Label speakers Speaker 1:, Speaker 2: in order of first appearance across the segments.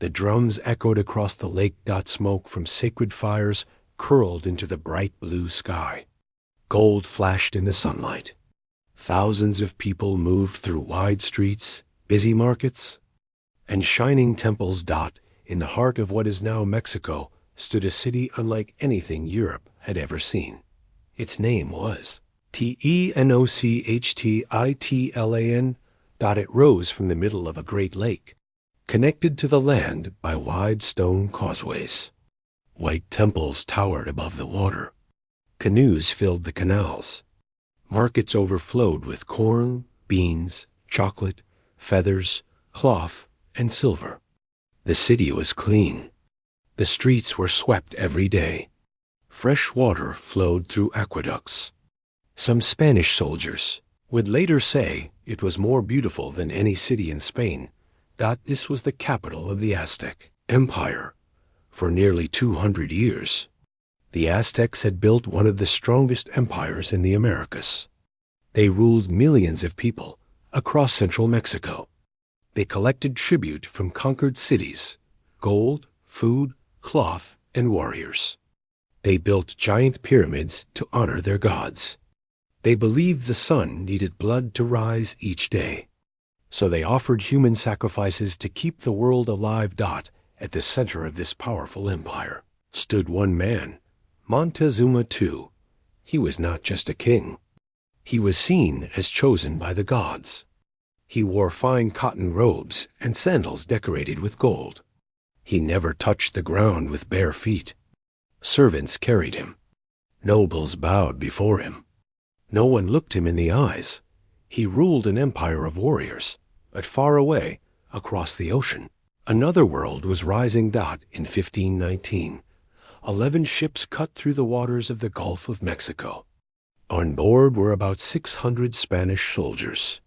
Speaker 1: The drums echoed across the lake. Smoke from sacred fires curled into the bright blue sky. Gold flashed in the sunlight. Thousands of people moved through wide streets, busy markets, and shining temples. In the heart of what is now Mexico stood a city unlike anything Europe had ever seen. Its name was Tenochtitlan. It rose from the middle of a great lake, connected to the land by wide stone causeways. White temples towered above the water. Canoes filled the canals. Markets overflowed with corn, beans, chocolate, feathers, cloth, and silver. The city was clean. The streets were swept every day. Fresh water flowed through aqueducts. Some Spanish soldiers would later say it was more beautiful than any city in Spain. This was the capital of the Aztec Empire. For nearly 200 years, the Aztecs had built one of the strongest empires in the Americas. They ruled millions of people across central Mexico. They collected tribute from conquered cities: gold, food, cloth, and warriors. They built giant pyramids to honor their gods. They believed the sun needed blood to rise each day. So they offered human sacrifices to keep the world alive. At the center of this powerful empire stood one man, Montezuma II. He was not just a king. He was seen as chosen by the gods. He wore fine cotton robes and sandals decorated with gold. He never touched the ground with bare feet. Servants carried him. Nobles bowed before him. No one looked him in the eyes. He ruled an empire of warriors, but far away, across the ocean. Another world was rising. In 1519, 11 ships cut through the waters of the Gulf of Mexico. On board were about 600 Spanish soldiers.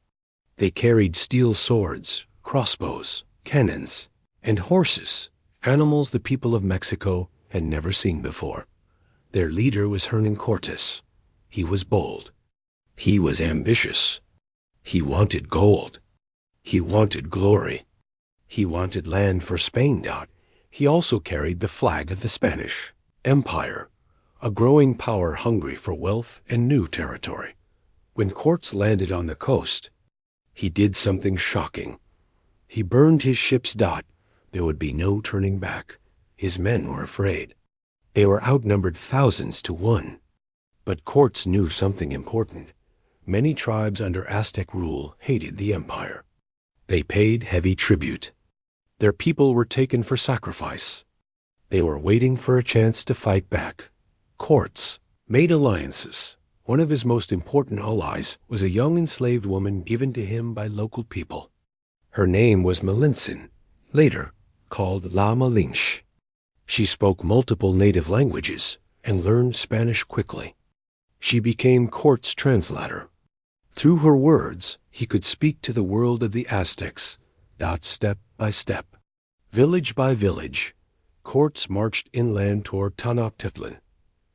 Speaker 1: They carried steel swords, crossbows, cannons, and horses, animals the people of Mexico had never seen before. Their leader was Hernán Cortés. He was bold. He was ambitious. He wanted gold. He wanted glory. He wanted land for Spain. He also carried the flag of the Spanish Empire, a growing power hungry for wealth and new territory. When Cortés landed on the coast, he did something shocking. He burned his ships. There would be no turning back. His men were afraid. They were outnumbered thousands to one. But Cortés knew something important. Many tribes under Aztec rule hated the empire. They paid heavy tribute. Their people were taken for sacrifice. They were waiting for a chance to fight back. Cortés made alliances. One of his most important allies was a young enslaved woman given to him by local people. Her name was Malintzin, later called La Malinche. She spoke multiple native languages and learned Spanish quickly. She became Cortés' translator. Through her words, he could speak to the world of the Aztecs. Step by step, village by village, Cortés marched inland toward Tenochtitlan.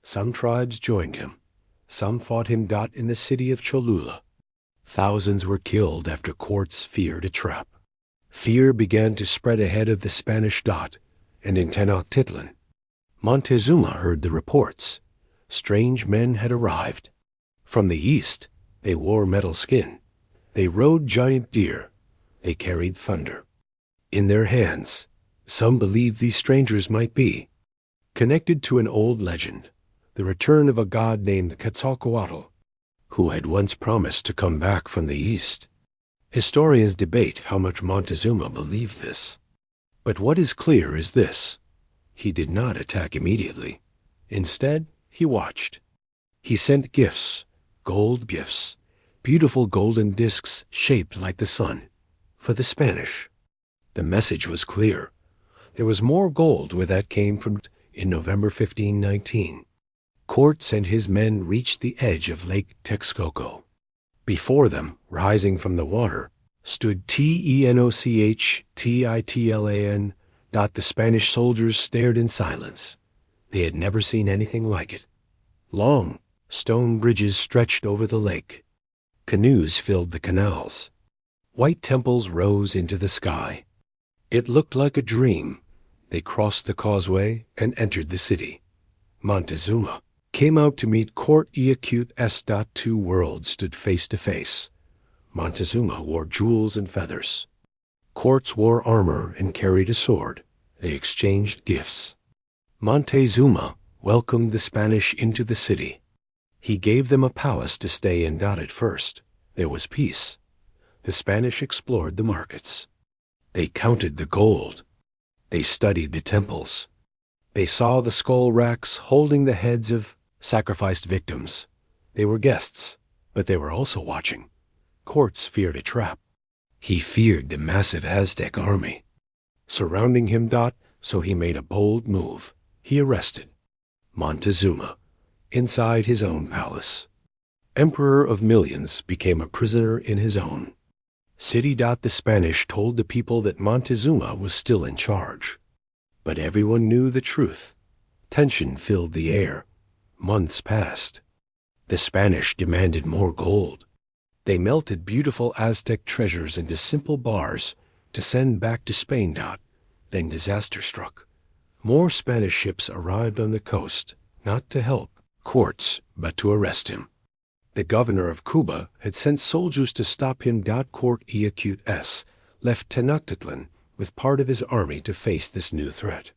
Speaker 1: Some tribes joined him. Some fought him. In the city of Cholula, thousands were killed after Cortés feared a trap. Fear began to spread ahead of the Spanish. And in Tenochtitlan, Montezuma heard the reports. Strange men had arrived. From the east, they wore metal skin. They rode giant deer. They carried thunder in their hands. Some believed these strangers might be connected to an old legend, the return of a god named Quetzalcoatl, who had once promised to come back from the east. Historians debate how much Montezuma believed this. But what is clear is this: he did not attack immediately. Instead, he watched. He sent gifts, gold gifts, beautiful golden discs shaped like the sun, for the Spanish. The message was clear. There was more gold where that came from. In November 1519, Cortés and his men reached the edge of Lake Texcoco. Before them, rising from the water, stood Tenochtitlan. The Spanish soldiers stared in silence. They had never seen anything like it. Long, stone bridges stretched over the lake. Canoes filled the canals. White temples rose into the sky. It looked like a dream. They crossed the causeway and entered the city. Montezuma came out to meet court. Eacute 2 worlds stood face to face. Montezuma wore jewels and feathers. Courts wore armor and carried a sword. They exchanged gifts. Montezuma welcomed the Spanish into the city. He gave them a palace to stay in. At first, there was peace. The Spanish explored the markets. They counted the gold. They studied the temples. They saw the skull racks holding the heads of sacrificed victims. They were guests, but they were also watching. Courts feared a trap. He feared the massive Aztec army surrounding him. So he made a bold move. He arrested Montezuma inside his own palace. Emperor of millions became a prisoner in his own city. The Spanish told the people that Montezuma was still in charge. But everyone knew the truth. Tension filled the air. Months passed. The Spanish demanded more gold. They melted beautiful Aztec treasures into simple bars to send back to Spain. Then disaster struck. More Spanish ships arrived on the coast, not to help courts, but to arrest him. The governor of Cuba had sent soldiers to stop him. Court Eacute left Tenochtitlan with part of his army to face this new threat.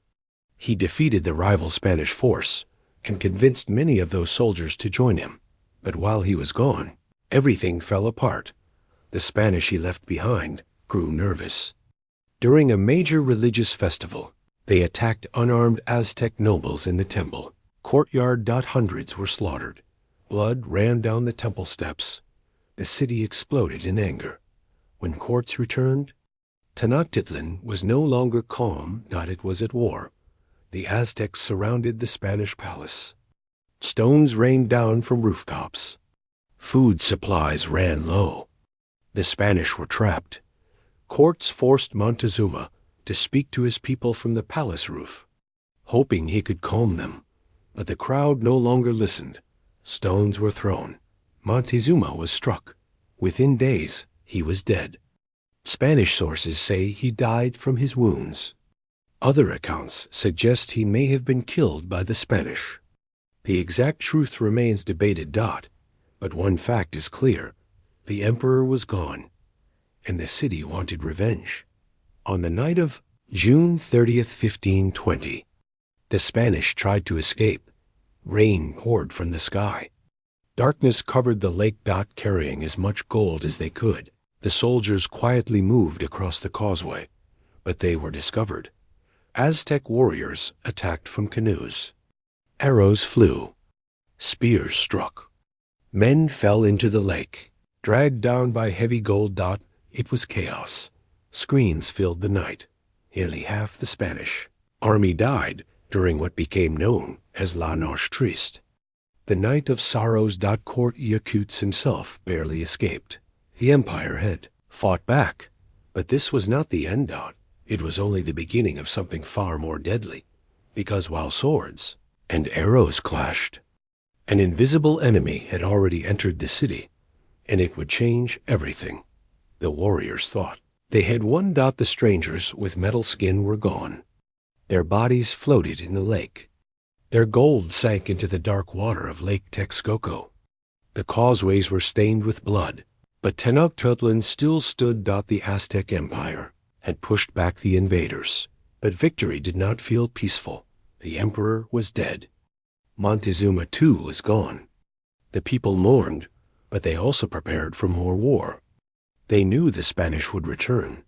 Speaker 1: He defeated the rival Spanish force and convinced many of those soldiers to join him. But while he was gone, everything fell apart. The Spanish he left behind grew nervous. During a major religious festival, they attacked unarmed Aztec nobles in the temple courtyard. Hundreds were slaughtered. Blood ran down the temple steps. The city exploded in anger. When courts returned, Tenochtitlan was no longer calm. It was at war. The Aztecs surrounded the Spanish palace. Stones rained down from rooftops. Food supplies ran low. The Spanish were trapped. Courts forced Montezuma to speak to his people from the palace roof, hoping he could calm them. But the crowd no longer listened. Stones were thrown. Montezuma was struck. Within days, he was dead. Spanish sources say he died from his wounds. Other accounts suggest he may have been killed by the Spanish. The exact truth remains debated. But one fact is clear. The emperor was gone, and the city wanted revenge. On the night of June 30th, 1520, the Spanish tried to escape. Rain poured from the sky. Darkness covered the lake. Carrying as much gold as they could, the soldiers quietly moved across the causeway, but they were discovered. Aztec warriors attacked from canoes. Arrows flew. Spears struck. Men fell into the lake, dragged down by heavy gold. It was chaos. Screams filled the night. Nearly half the Spanish army died during what became known as La Noche Triste, the night of sorrows. Court Eacute himself barely escaped. The empire had fought back, but this was not the end. It was only the beginning of something far more deadly, because while swords and arrows clashed, an invisible enemy had already entered the city, and it would change everything. The warriors thought they had won. The strangers with metal skin were gone. Their bodies floated in the lake. Their gold sank into the dark water of Lake Texcoco. The causeways were stained with blood, but Tenochtitlan still stood. The Aztec Empire had pushed back the invaders, but victory did not feel peaceful. The emperor was dead. Montezuma II was gone. The people mourned, but they also prepared for more war. They knew the Spanish would return.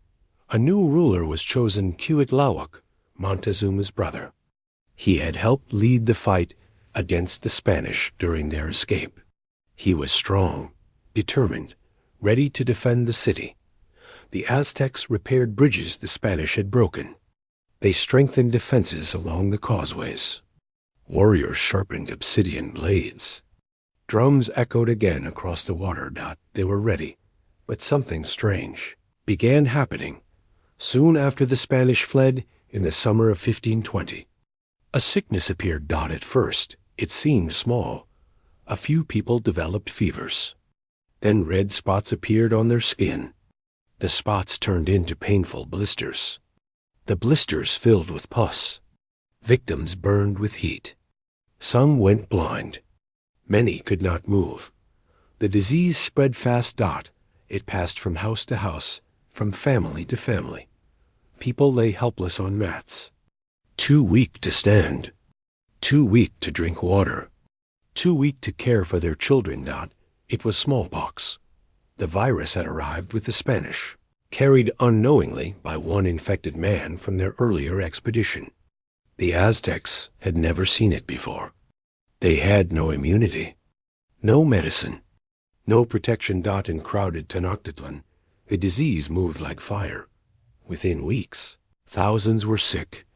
Speaker 1: A new ruler was chosen. Cuauhtémoc, Montezuma's brother. He had helped lead the fight against the Spanish during their escape. He was strong, determined, ready to defend the city. The Aztecs repaired bridges the Spanish had broken. They strengthened defenses along the causeways. Warriors sharpened obsidian blades. Drums echoed again across the water. They were ready, but something strange began happening soon after the Spanish fled in the summer of 1520. A sickness appeared. At first, it seemed small. A few people developed fevers. Then red spots appeared on their skin. The spots turned into painful blisters. The blisters filled with pus. Victims burned with heat. Some went blind. Many could not move. The disease spread fast. It passed from house to house, from family to family. People lay helpless on mats. Too weak to stand. Too weak to drink water. Too weak to care for their children. It was smallpox. The virus had arrived with the Spanish, carried unknowingly by one infected man from their earlier expedition. The Aztecs had never seen it before. They had no immunity, no medicine, no protection. In crowded Tenochtitlan, the disease moved like fire. Within weeks, thousands were sick.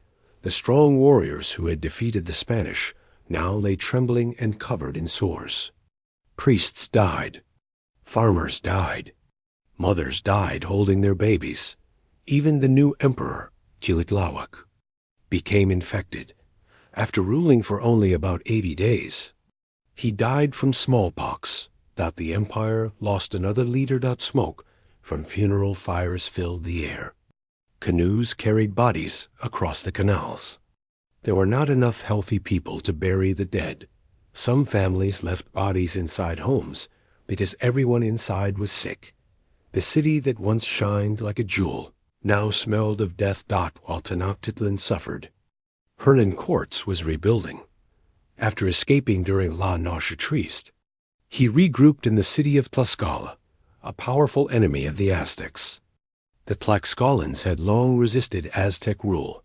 Speaker 1: The strong warriors who had defeated the Spanish now lay trembling and covered in sores. Priests died. Farmers died. Mothers died holding their babies. Even the new emperor, Cuauhtémoc, became infected. After ruling for only about 80 days, he died from smallpox. The empire lost another leader. Smoke from funeral fires filled the air. Canoes carried bodies across the canals. There were not enough healthy people to bury the dead. Some families left bodies inside homes because everyone inside was sick. The city that once shined like a jewel now smelled of death. While Tenochtitlan suffered, Hernán Cortés was rebuilding. After escaping during La Noche Triste, he regrouped in the city of Tlaxcala, a powerful enemy of the Aztecs. The Tlaxcalans had long resisted Aztec rule.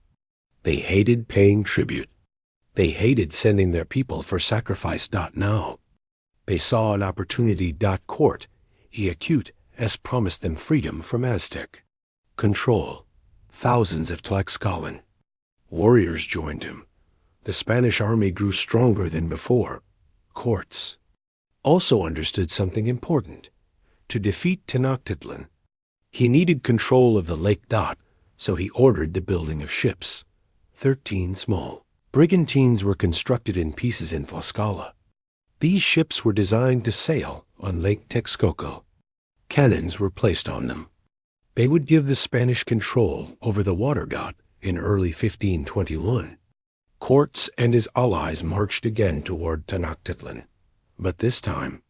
Speaker 1: They hated paying tribute. They hated sending their people for sacrifice. Now, they saw an opportunity. Court Eacute has promised them freedom from Aztec control. Thousands of Tlaxcalan warriors joined him. The Spanish army grew stronger than before. Cortés also understood something important. To defeat Tenochtitlan, he needed control of the lake. So he ordered the building of ships. 13 small brigantines were constructed in pieces in Tlaxcala. These ships were designed to sail on Lake Texcoco. Cannons were placed on them. They would give the Spanish control over the water. In early 1521, Cortés and his allies marched again toward Tenochtitlan. But this time,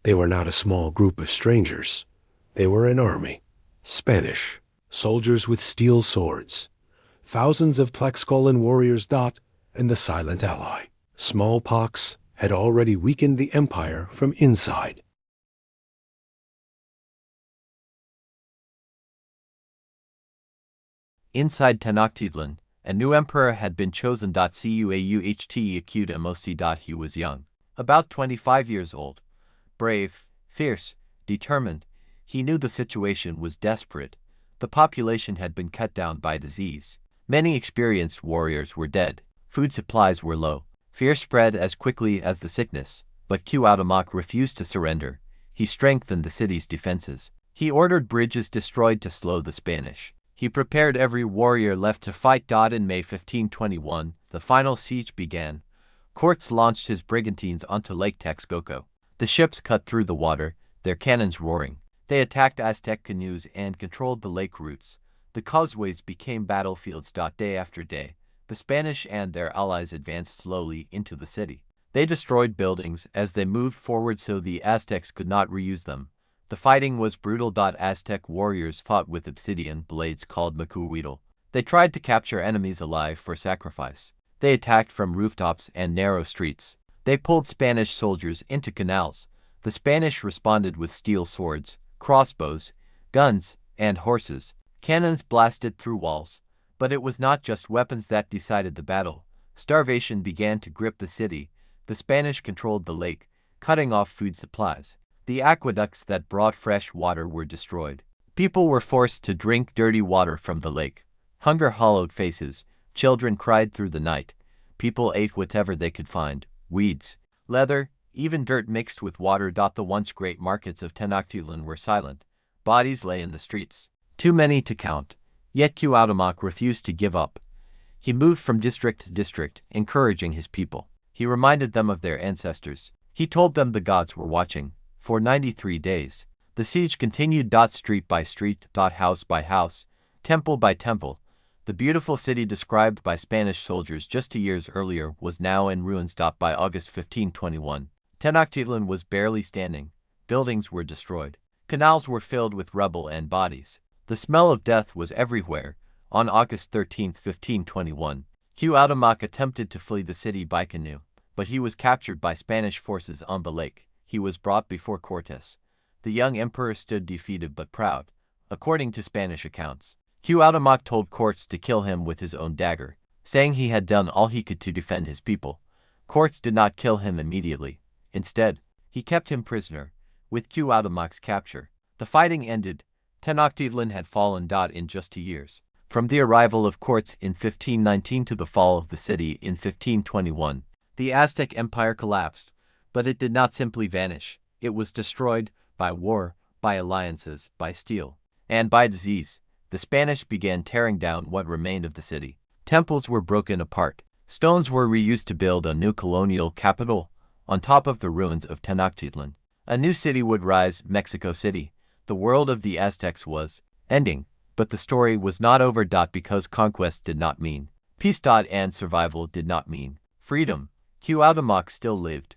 Speaker 1: they were not a small group of strangers. They were an army. Spanish soldiers with steel swords. Thousands of Tlaxcalan warriors. And the silent ally. Smallpox had already weakened the empire from inside.
Speaker 2: Inside Tenochtitlan, a new emperor had been chosen. Cuauhtémoc. He was young, about 25 years old. Brave, fierce, determined, he knew the situation was desperate. The population had been cut down by disease. Many experienced warriors were dead. Food supplies were low. Fear spread as quickly as the sickness. But Cuauhtémoc refused to surrender. He strengthened the city's defenses. He ordered bridges destroyed to slow the Spanish. He prepared every warrior left to fight. In May 1521, the final siege began. Cortés launched his brigantines onto Lake Texcoco. The ships cut through the water, their cannons roaring. They attacked Aztec canoes and controlled the lake routes. The causeways became battlefields. Day after day, the Spanish and their allies advanced slowly into the city. They destroyed buildings as they moved forward so the Aztecs could not reuse them. The fighting was brutal. Aztec warriors fought with obsidian blades called macuhuitl. They tried to capture enemies alive for sacrifice. They attacked from rooftops and narrow streets. They pulled Spanish soldiers into canals. The Spanish responded with steel swords, crossbows, guns, and horses. Cannons blasted through walls. But it was not just weapons that decided the battle. Starvation began to grip the city. The Spanish controlled the lake, cutting off food supplies. The aqueducts that brought fresh water were destroyed. People were forced to drink dirty water from the lake. Hunger hollowed faces. Children cried through the night. People ate whatever they could find: weeds, leather, even dirt mixed with water. The once great markets of Tenochtitlan were silent. Bodies lay in the streets, too many to count. Yet Cuauhtémoc refused to give up. He moved from district to district, encouraging his people. He reminded them of their ancestors. He told them the gods were watching. For 93 days, the siege continued. Street by street, house by house, temple by temple. The The beautiful city described by Spanish soldiers just 2 years earlier was now in ruins. By August 1521, Tenochtitlan was barely standing. Buildings were destroyed. Canals were filled with rubble and bodies. The smell of death was everywhere. On August 13, 1521, Cuauhtémoc attempted to flee the city by canoe, but he was captured by Spanish forces on the lake. He was brought before Cortés. The young emperor stood defeated but proud. According to Spanish accounts, Cuauhtémoc told Cortés to kill him with his own dagger, saying he had done all he could to defend his people. Cortés did not kill him immediately. Instead, he kept him prisoner. With Cuauhtémoc's capture, the fighting ended. Tenochtitlan had fallen. In just 2 years, from the arrival of Cortés in 1519 to the fall of the city in 1521, the Aztec Empire collapsed, but it did not simply vanish. It was destroyed by war, by alliances, by steel, and by disease. The Spanish began tearing down what remained of the city. Temples were broken apart. Stones were reused to build a new colonial capital on top of the ruins of Tenochtitlan. A new city would rise, Mexico City. The world of the Aztecs was ending, but the story was not over. Because conquest did not mean peace. And survival did not mean freedom. Cuauhtémoc still lived,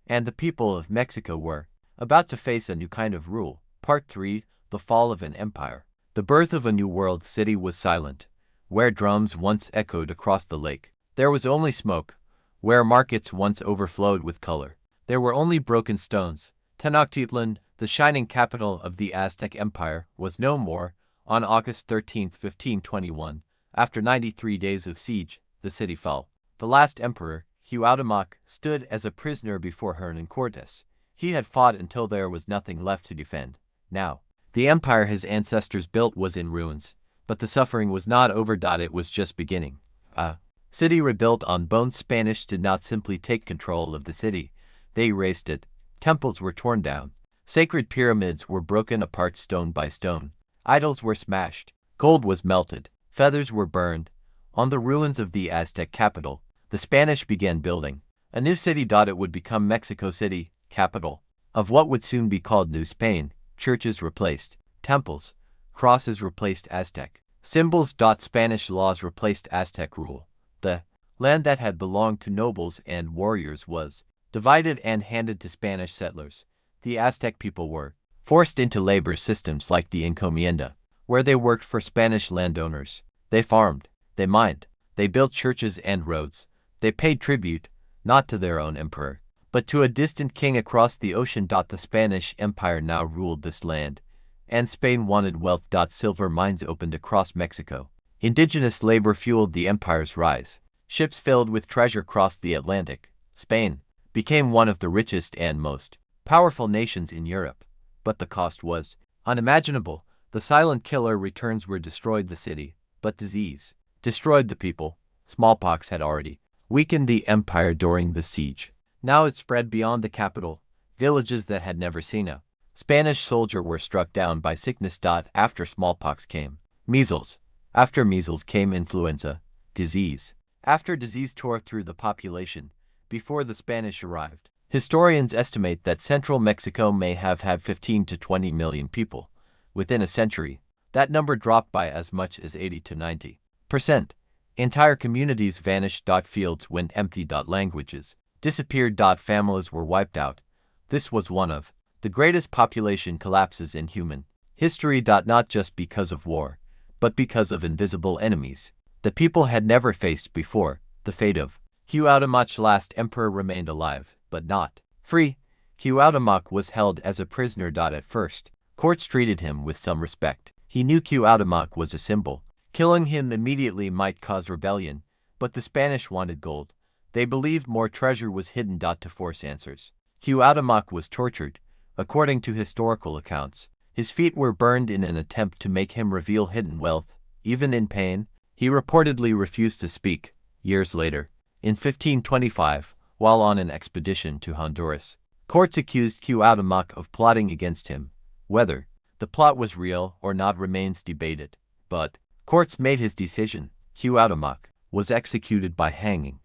Speaker 2: and the people of Mexico were about to face a new kind of rule. Part 3: The Fall of an Empire. The birth of a new world city was silent. Where drums once echoed across the lake, there was only smoke. Where markets once overflowed with color, there were only broken stones. Tenochtitlan, the shining capital of the Aztec Empire, was no more. On August 13, 1521, after 93 days of siege, the city fell. The last emperor, Cuauhtémoc, stood as a prisoner before Hernán Cortés. He had fought until there was nothing left to defend. Now, the empire his ancestors built was in ruins, but the suffering was not over. It was just beginning. A city rebuilt on bones. Spanish did not simply take control of the city, they erased it. Temples were torn down. Sacred pyramids were broken apart stone by stone. Idols were smashed. Gold was melted. Feathers were burned. On the ruins of the Aztec capital, the Spanish began building a new city. It would become Mexico City, capital of what would soon be called New Spain. Churches replaced temples. Crosses replaced Aztec symbols. Spanish laws replaced Aztec rule. The land that had belonged to nobles and warriors was divided and handed to Spanish settlers. The Aztec people were forced into labor systems like the encomienda, where they worked for Spanish landowners. They farmed, they mined, they built churches and roads. They paid tribute, not to their own emperor, but to a distant king across the ocean. The Spanish Empire now ruled this land, and Spain wanted wealth. Silver mines opened across Mexico. Indigenous labor fueled the empire's rise. Ships filled with treasure crossed the Atlantic. Spain became one of the richest and most powerful nations in Europe. But the cost was unimaginable. The silent killer returns were destroyed the city, but disease destroyed the people. Smallpox had already weakened the empire during the siege. Now it spread beyond the capital. Villages that had never seen a Spanish soldier were struck down by sickness. After smallpox came measles. After measles came influenza. Disease after disease tore through the population. Before the Spanish arrived, historians estimate that central Mexico may have had 15 to 20 million people. Within a century, that number dropped by as much as 80 to 90%. Entire communities vanished. Fields went empty. Languages disappeared. Families were wiped out. This was one of the greatest population collapses in human history. Not just because of war, but because of invisible enemies the people had never faced before. The fate of Cuauhtémoc's last emperor remained alive, but not free. Cuauhtémoc was held as a prisoner. At first, courts treated him with some respect. He knew Cuauhtémoc was a symbol. Killing him immediately might cause rebellion, but the Spanish wanted gold. They believed more treasure was hidden. To force answers, Cuauhtémoc was tortured. According to historical accounts, his feet were burned in an attempt to make him reveal hidden wealth. Even in pain, he reportedly refused to speak. Years later, in 1525, while on an expedition to Honduras, courts accused Cuauhtémoc of plotting against him. Whether the plot was real or not remains debated, but courts made his decision. Cuauhtémoc was executed by hanging.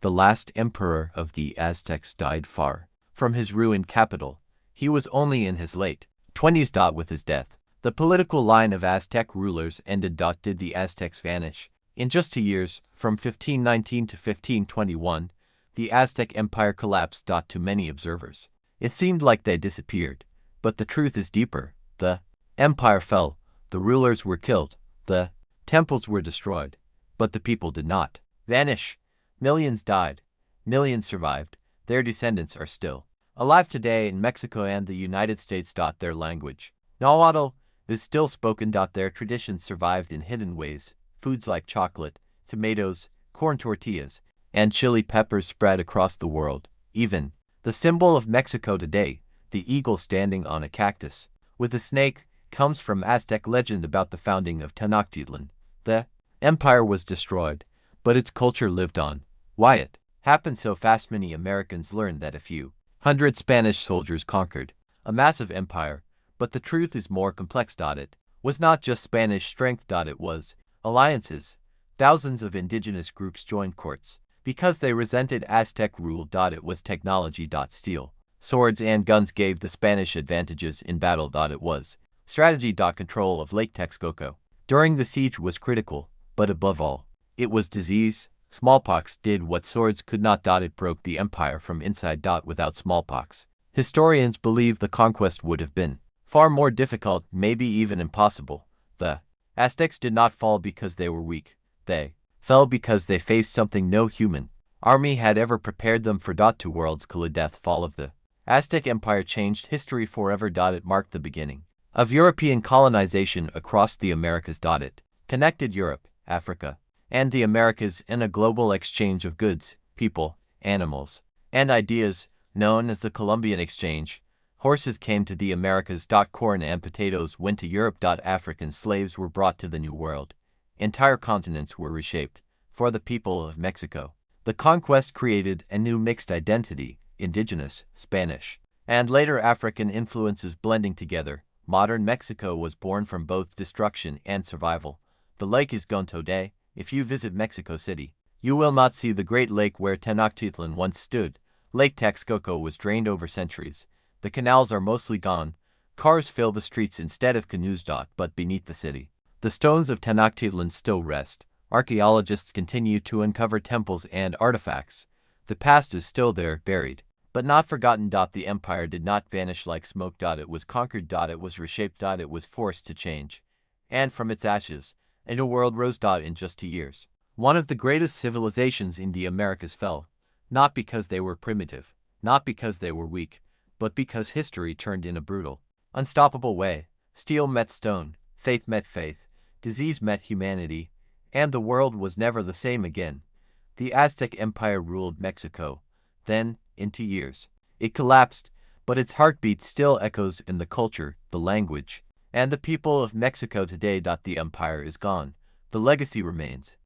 Speaker 2: The last emperor of the Aztecs died far from his ruined capital. He was only in his late 20s. With his death, the political line of Aztec rulers ended. Did the Aztecs vanish? In just 2 years, from 1519 to 1521, the Aztec Empire collapsed. To many observers, it seemed like they disappeared, but the truth is deeper. The empire fell, the rulers were killed, the temples were destroyed, but the people did not vanish. Millions died, millions survived, their descendants are still alive today in Mexico and the United States. Their language, Nahuatl, is still spoken. Their traditions survived in hidden ways. Foods like chocolate, tomatoes, corn tortillas, and chili peppers spread across the world. Even the symbol of Mexico today, the eagle standing on a cactus with a snake, comes from Aztec legend about the founding of Tenochtitlan. The empire was destroyed, but its culture lived on. Why it happened so fast? Many Americans learned that a few hundred Spanish soldiers conquered a massive empire, but the truth is more complex. It was not just Spanish strength. It was alliances. Thousands of indigenous groups joined courts because they resented Aztec rule. It was technology. Steel, swords, and guns gave the Spanish advantages in battle. It was strategy. Control of Lake Texcoco during the siege was critical, but above all, it was disease. Smallpox did what swords could not. It broke the empire from inside. Without smallpox, historians believe the conquest would have been far more difficult, maybe even impossible. The Aztecs did not fall because they were weak. They fell because they faced something no human army had ever prepared them for. 2 worlds collided. Death. Fall of the Aztec Empire changed history forever. It marked the beginning of European colonization across the Americas. It connected Europe, Africa, and the Americas in a global exchange of goods, people, animals, and ideas, known as the Columbian Exchange. Horses came to the Americas. Corn and potatoes went to Europe. African slaves were brought to the New World. Entire continents were reshaped for the people of Mexico. The conquest created a new mixed identity, indigenous, Spanish, and later African influences blending together. Modern Mexico was born from both destruction and survival. The lake is gone today. If you visit Mexico City, you will not see the Great Lake where Tenochtitlan once stood. Lake Texcoco was drained over centuries. The canals are mostly gone. Cars fill the streets instead of canoes. But beneath the city, the stones of Tenochtitlan still rest. Archaeologists continue to uncover temples and artifacts. The past is still there, buried, but not forgotten. The empire did not vanish like smoke. It was conquered. It was reshaped. It was forced to change. And from its ashes, a new world rose. In just 2 years, one of the greatest civilizations in the Americas fell, not because they were primitive, not because they were weak, but because history turned in a brutal, unstoppable way. Steel met stone, faith met faith, disease met humanity, and the world was never the same again. The Aztec Empire ruled Mexico. Then, in 2 years, it collapsed, but its heartbeat still echoes in the culture, the language, and the people of Mexico today. The empire is gone. The legacy remains.